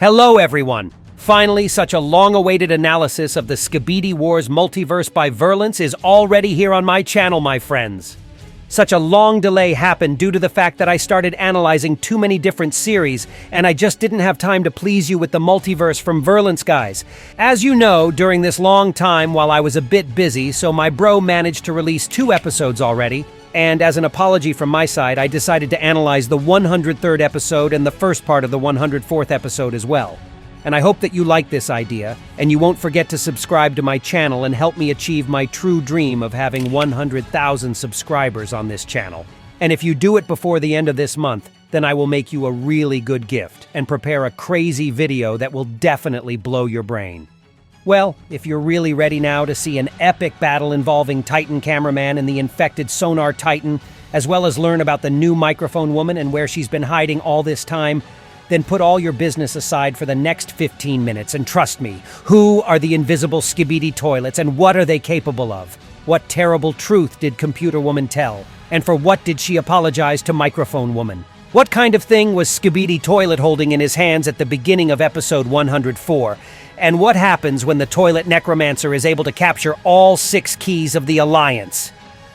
Hello everyone! Finally, such a long-awaited analysis of the Skibidi Wars Multiverse by Virlance is already here on my channel, my friends. Such a long delay happened due to the fact that I started analyzing too many different series, and I just didn't have time to please you with the Multiverse from Virlance, guys. As you know, during this long time while I was a bit busy, so my bro managed to release 2 episodes already, and as an apology from my side, I decided to analyze the 103rd episode and the first part of the 104th episode as well. And I hope that you like this idea, and you won't forget to subscribe to my channel and help me achieve my true dream of having 100,000 subscribers on this channel. And if you do it before the end of this month, then I will make you a really good gift and prepare a crazy video that will definitely blow your brain. Well, if you're really ready now to see an epic battle involving Titan Cameraman and the infected Sonar Titan, as well as learn about the new microphone woman and where she's been hiding all this time, then put all your business aside for the next 15 minutes and trust me, who are the invisible Skibidi toilets and what are they capable of? What terrible truth did computerwoman tell? And for what did she apologize to microphone woman? What kind of thing was Skibidi toilet holding in his hands at the beginning of episode 104? And what happens when the toilet necromancer is able to capture all 6 keys of the Alliance?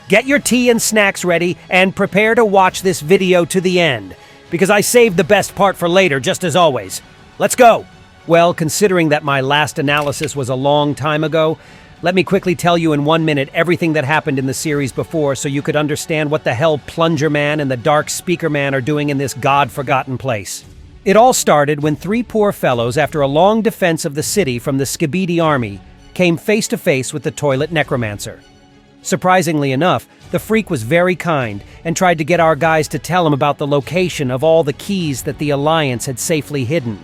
Get your tea and snacks ready and prepare to watch this video to the end, because I saved the best part for later, just as always. Let's go! Well, considering that my last analysis was a long time ago, let me quickly tell you in 1 minute everything that happened in the series before so you could understand what the hell plungerman and the dark speakerman are doing in this god-forgotten place. It all started when 3 poor fellows, after a long defense of the city from the Skibidi army, came face to face with the toilet necromancer. Surprisingly enough, the freak was very kind and tried to get our guys to tell him about the location of all the keys that the Alliance had safely hidden.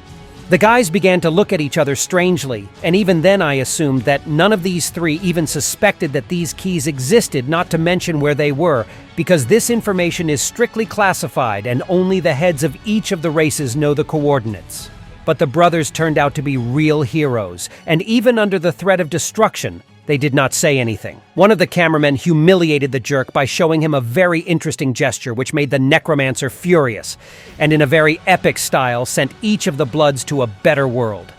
The guys began to look at each other strangely, and even then I assumed that none of these 3 even suspected that these keys existed, not to mention where they were, because this information is strictly classified and only the heads of each of the races know the coordinates. But the brothers turned out to be real heroes, and even under the threat of destruction, they did not say anything. One of the cameramen humiliated the jerk by showing him a very interesting gesture which made the necromancer furious, and in a very epic style sent each of the Bloods to a better world.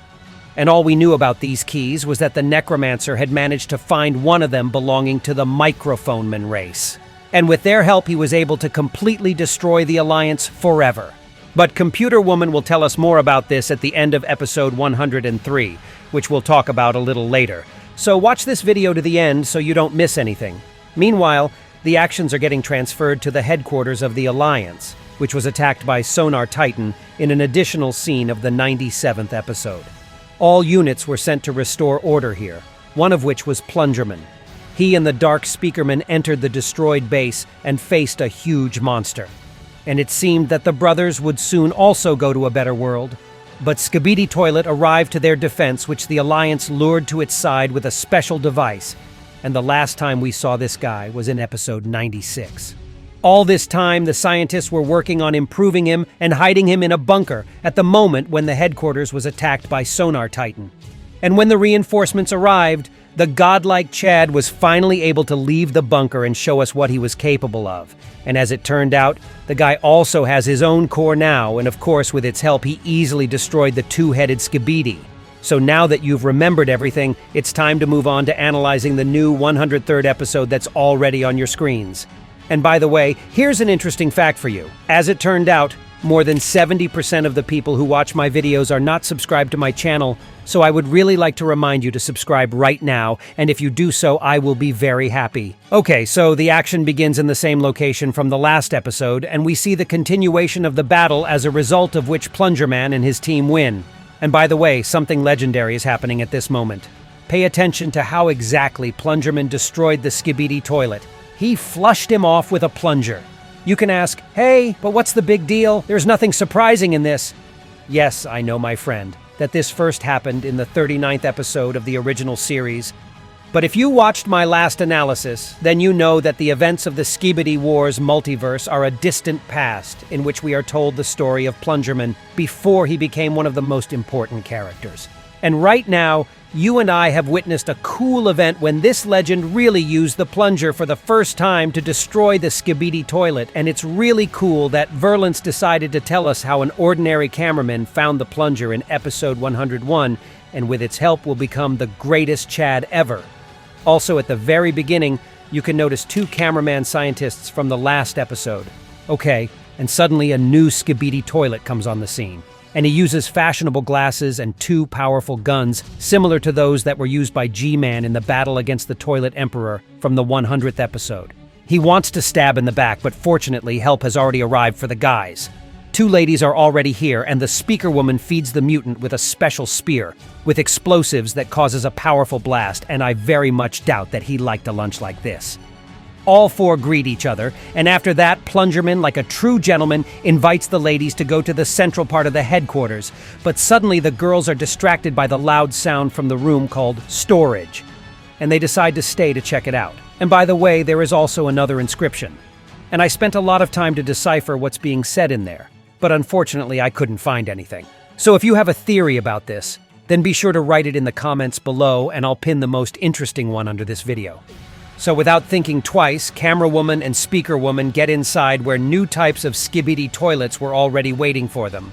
And all we knew about these keys was that the necromancer had managed to find one of them belonging to the microphoneman race. And with their help he was able to completely destroy the Alliance forever. But Computerwoman will tell us more about this at the end of episode 103, which we'll talk about a little later. So watch this video to the end so you don't miss anything. Meanwhile, the actions are getting transferred to the headquarters of the Alliance, which was attacked by Sonar Titan in an additional scene of the 97th episode. All units were sent to restore order here, one of which was Plungerman. He and the dark speakerman entered the destroyed base and faced a huge monster. And it seemed that the brothers would soon also go to a better world. But Skibidi Toilet arrived to their defense, which the Alliance lured to its side with a special device, and the last time we saw this guy was in episode 96. All this time, the scientists were working on improving him and hiding him in a bunker at the moment when the headquarters was attacked by Sonar Titan. And when the reinforcements arrived, the godlike Chad was finally able to leave the bunker and show us what he was capable of. And as it turned out, the guy also has his own core now, and of course with its help he easily destroyed the 2-headed Skibidi. So now that you've remembered everything, it's time to move on to analyzing the new 103rd episode that's already on your screens. And by the way, here's an interesting fact for you. As it turned out, more than 70% of the people who watch my videos are not subscribed to my channel, so I would really like to remind you to subscribe right now, and if you do so, I will be very happy. Okay, so the action begins in the same location from the last episode, and we see the continuation of the battle as a result of which Plungerman and his team win. And by the way, something legendary is happening at this moment. Pay attention to how exactly Plungerman destroyed the Skibidi toilet. He flushed him off with a plunger. You can ask, hey, but what's the big deal? There's nothing surprising in this. Yes, I know, my friend, that this first happened in the 39th episode of the original series. But if you watched my last analysis, then you know that the events of the Skibidi Wars Multiverse are a distant past in which we are told the story of Plungerman before he became one of the most important characters. And right now, you and I have witnessed a cool event when this legend really used the plunger for the first time to destroy the Skibidi toilet, and it's really cool that Virlance decided to tell us how an ordinary cameraman found the plunger in episode 101, and with its help will become the greatest Chad ever. Also, at the very beginning, you can notice 2 cameraman scientists from the last episode. Okay, and suddenly a new Skibidi toilet comes on the scene. And he uses fashionable glasses and 2 powerful guns, similar to those that were used by G-Man in the battle against the Toilet Emperor from the 100th episode. He wants to stab in the back, but fortunately, help has already arrived for the guys. 2 ladies are already here, and the speakerwoman feeds the mutant with a special spear, with explosives that causes a powerful blast, and I very much doubt that he liked a lunch like this. All 4 greet each other, and after that, plungerman, like a true gentleman, invites the ladies to go to the central part of the headquarters. But suddenly the girls are distracted by the loud sound from the room called storage, and they decide to stay to check it out. And by the way, there is also another inscription. And I spent a lot of time to decipher what's being said in there, but unfortunately I couldn't find anything. So if you have a theory about this, then be sure to write it in the comments below, and I'll pin the most interesting one under this video. So without thinking twice, camerawoman and speakerwoman get inside where new types of Skibidi toilets were already waiting for them.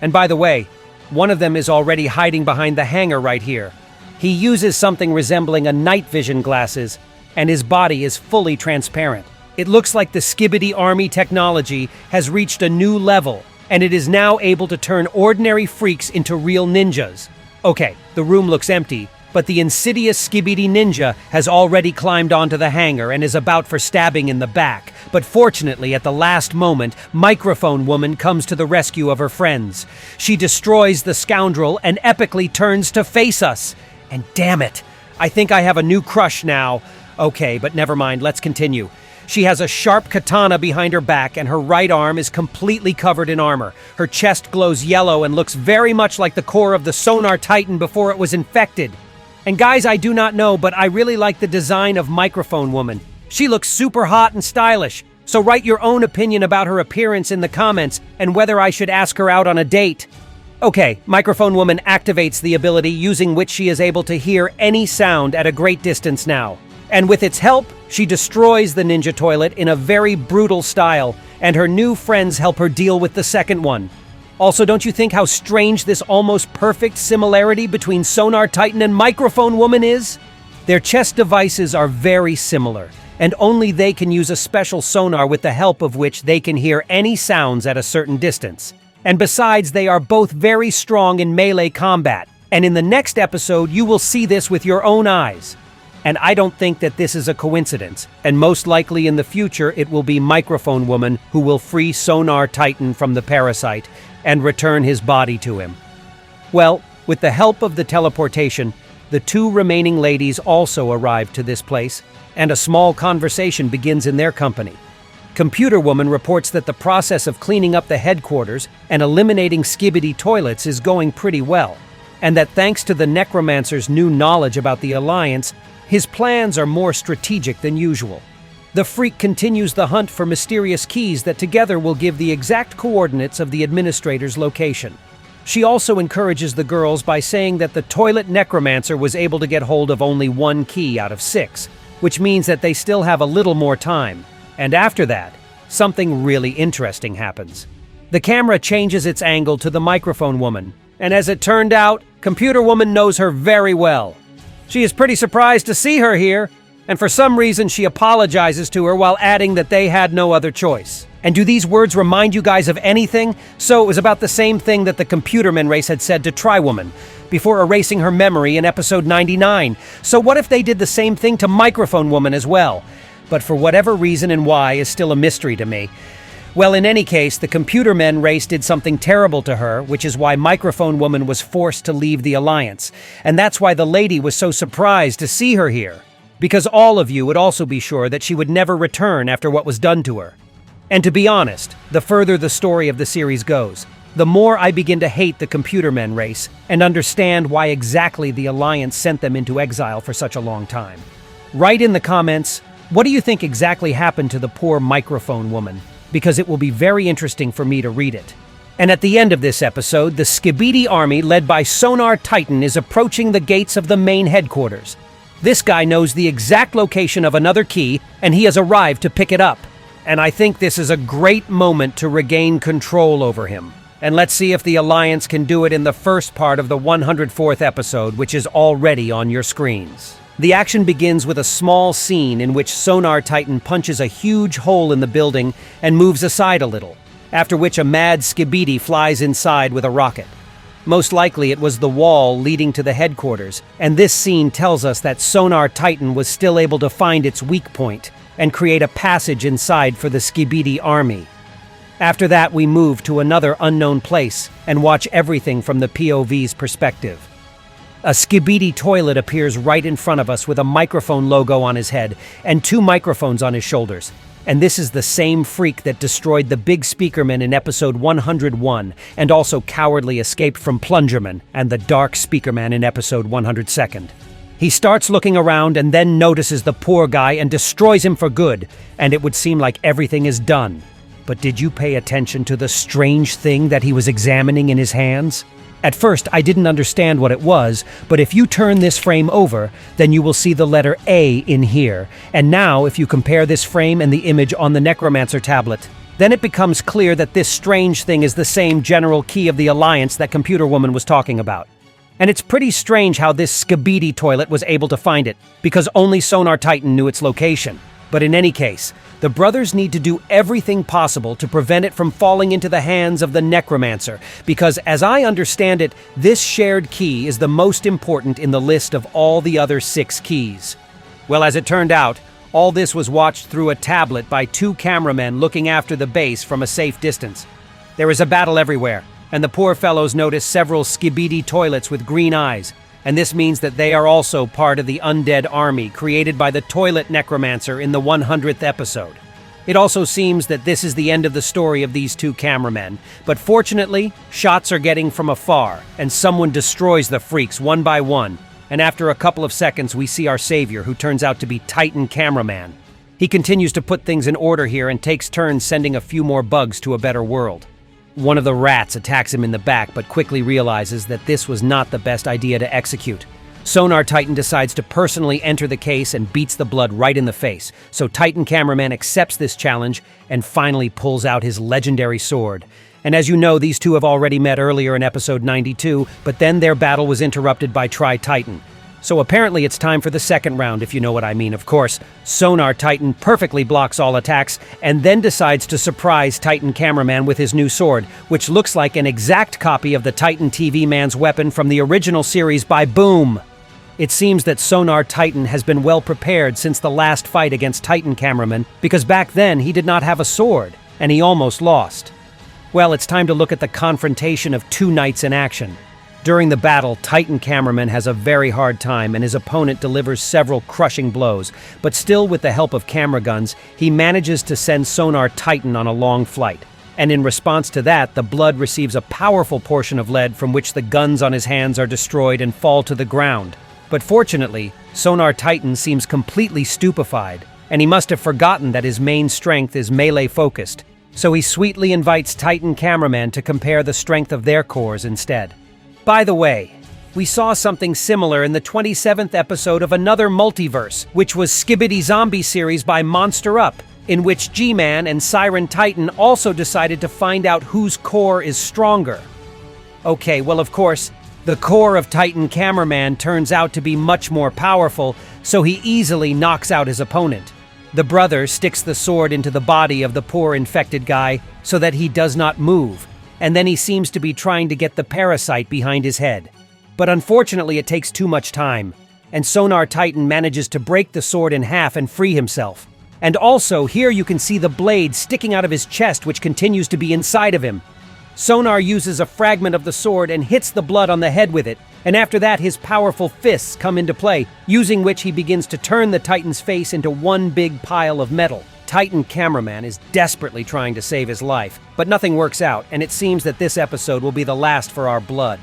And by the way, one of them is already hiding behind the hanger right here. He uses something resembling a night vision glasses, and his body is fully transparent. It looks like the Skibidi army technology has reached a new level, and it is now able to turn ordinary freaks into real ninjas. Okay, the room looks empty, but the insidious Skibidi ninja has already climbed onto the hanger and is about for stabbing in the back. But fortunately, at the last moment, Microphone Woman comes to the rescue of her friends. She destroys the scoundrel and epically turns to face us. And damn it, I think I have a new crush now. Okay, but never mind, let's continue. She has a sharp katana behind her back, and her right arm is completely covered in armor. Her chest glows yellow and looks very much like the core of the Sonar Titan before it was infected. And guys, I do not know, but I really like the design of Microphone Woman. She looks super hot and stylish. So write your own opinion about her appearance in the comments and whether I should ask her out on a date. Okay, Microphone Woman activates the ability using which she is able to hear any sound at a great distance now. And with its help, she destroys the ninja toilet in a very brutal style, and her new friends help her deal with the second one. Also, don't you think how strange this almost perfect similarity between Sonar Titan and Microphone Woman is? Their chest devices are very similar, and only they can use a special sonar with the help of which they can hear any sounds at a certain distance. And besides, they are both very strong in melee combat, and in the next episode you will see this with your own eyes. And I don't think that this is a coincidence, and most likely in the future it will be Microphone Woman who will free Sonar Titan from the parasite and return his body to him. Well, with the help of the teleportation, the 2 remaining ladies also arrive to this place, and a small conversation begins in their company. Computerwoman reports that the process of cleaning up the headquarters and eliminating Skibidi toilets is going pretty well, and that thanks to the necromancer's new knowledge about the Alliance, his plans are more strategic than usual. The freak continues the hunt for mysterious keys that together will give the exact coordinates of the administrator's location. She also encourages the girls by saying that the toilet necromancer was able to get hold of only 1 key out of 6, which means that they still have a little more time. And after that, something really interesting happens. The camera changes its angle to the Microphone Woman, and as it turned out, Computer Woman knows her very well. She is pretty surprised to see her here, and for some reason she apologizes to her while adding that they had no other choice. And do these words remind you guys of anything? So it was about the same thing that the Computerman race had said to Trywoman before erasing her memory in episode 99. So what if they did the same thing to Microphone Woman as well? But for whatever reason and why is still a mystery to me. Well, in any case, the Computermen race did something terrible to her, which is why Microphone Woman was forced to leave the Alliance. And that's why the lady was so surprised to see her here. Because all of you would also be sure that she would never return after what was done to her. And to be honest, the further the story of the series goes, the more I begin to hate the Computermen race and understand why exactly the Alliance sent them into exile for such a long time. Write in the comments, what do you think exactly happened to the poor Microphone Woman? Because it will be very interesting for me to read it. And at the end of this episode, the Skibidi army led by Sonar Titan is approaching the gates of the main headquarters. This guy knows the exact location of another key, and he has arrived to pick it up. And I think this is a great moment to regain control over him. And let's see if the Alliance can do it in the first part of the 104th episode, which is already on your screens. The action begins with a small scene in which Sonar Titan punches a huge hole in the building and moves aside a little, after which a mad Skibidi flies inside with a rocket. Most likely it was the wall leading to the headquarters, and this scene tells us that Sonar Titan was still able to find its weak point and create a passage inside for the Skibidi army. After that, we move to another unknown place and watch everything from the POV's perspective. A Skibidi toilet appears right in front of us with a microphone logo on his head and 2 microphones on his shoulders. And this is the same freak that destroyed the big speakerman in episode 101 and also cowardly escaped from plungerman and the dark speakerman in episode 102nd. He starts looking around and then notices the poor guy and destroys him for good, and it would seem like everything is done. But did you pay attention to the strange thing that he was examining in his hands? At first, I didn't understand what it was, but if you turn this frame over, then you will see the letter A in here. And now, if you compare this frame and the image on the necromancer tablet, then it becomes clear that this strange thing is the same general key of the Alliance that computerwoman was talking about. And it's pretty strange how this Skibidi toilet was able to find it, because only Sonar Titan knew its location. But in any case, the brothers need to do everything possible to prevent it from falling into the hands of the necromancer, because as I understand it, this shared key is the most important in the list of all the other 6 keys. Well, as it turned out, all this was watched through a tablet by 2 cameramen looking after the base from a safe distance. There is a battle everywhere, and the poor fellows notice several Skibidi toilets with green eyes. And this means that they are also part of the undead army created by the toilet necromancer in the 100th episode. It also seems that this is the end of the story of these 2 cameramen, but fortunately, shots are getting from afar, and someone destroys the freaks one by one, and after a couple of seconds we see our savior, who turns out to be Titan Cameraman. He continues to put things in order here and takes turns sending a few more bugs to a better world. One of the rats attacks him in the back, but quickly realizes that this was not the best idea to execute. Sonar Titan decides to personally enter the case and beats the blood right in the face, so Titan Cameraman accepts this challenge and finally pulls out his legendary sword. And as you know, these 2 have already met earlier in episode 92, but then their battle was interrupted by Tri-Titan. So apparently it's time for the second round, if you know what I mean. Of course, Sonar Titan perfectly blocks all attacks and then decides to surprise Titan Cameraman with his new sword, which looks like an exact copy of the Titan TVman's weapon from the original series by Boom. It seems that Sonar Titan has been well prepared since the last fight against Titan Cameraman, because back then he did not have a sword, and he almost lost. Well, it's time to look at the confrontation of 2 knights in action. During the battle, Titan Cameraman has a very hard time and his opponent delivers several crushing blows, but still with the help of camera guns, he manages to send Sonar Titan on a long flight. And in response to that, the blood receives a powerful portion of lead from which the guns on his hands are destroyed and fall to the ground. But fortunately, Sonar Titan seems completely stupefied, and he must have forgotten that his main strength is melee-focused, so he sweetly invites Titan Cameraman to compare the strength of their cores instead. By the way, we saw something similar in the 27th episode of another Multiverse, which was Skibidi Zombie series by Monster Up, in which G-Man and Siren Titan also decided to find out whose core is stronger. Okay, well of course, the core of Titan Cameraman turns out to be much more powerful, so he easily knocks out his opponent. The brother sticks the sword into the body of the poor infected guy so that he does not move, and then he seems to be trying to get the parasite behind his head. But unfortunately it takes too much time, and Sonar Titan manages to break the sword in half and free himself. And also, here you can see the blade sticking out of his chest, which continues to be inside of him. Sonar uses a fragment of the sword and hits the blood on the head with it, and after that his powerful fists come into play, using which he begins to turn the Titan's face into one big pile of metal. Titan Cameraman is desperately trying to save his life, but nothing works out, and it seems that this episode will be the last for our blood.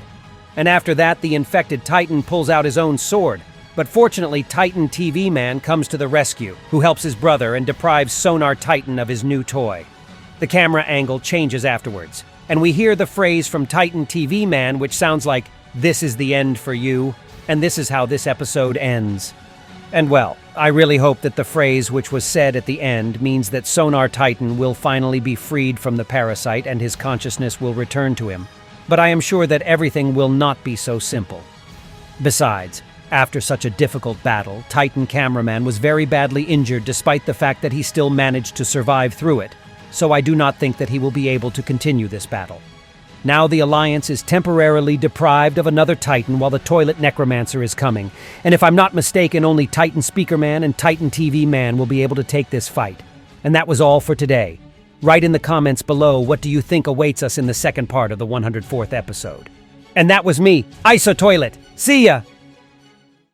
And after that, the infected Titan pulls out his own sword, but fortunately Titan TVman comes to the rescue, who helps his brother and deprives Sonar Titan of his new toy. The camera angle changes afterwards, and we hear the phrase from Titan TVman, which sounds like, "This is the end for you," and this is how this episode ends. And well, I really hope that the phrase which was said at the end means that Sonar Titan will finally be freed from the parasite and his consciousness will return to him. But I am sure that everything will not be so simple. Besides, after such a difficult battle, Titan cameraman was very badly injured despite the fact that he still managed to survive through it, so I do not think that he will be able to continue this battle. Now the Alliance is temporarily deprived of another Titan while the toilet necromancer is coming, and if I'm not mistaken, only Titan Speakerman and Titan TV Man will be able to take this fight. And that was all for today. Write in the comments below what do you think awaits us in the second part of the 104th episode. And that was me, ISO Toilet. See ya!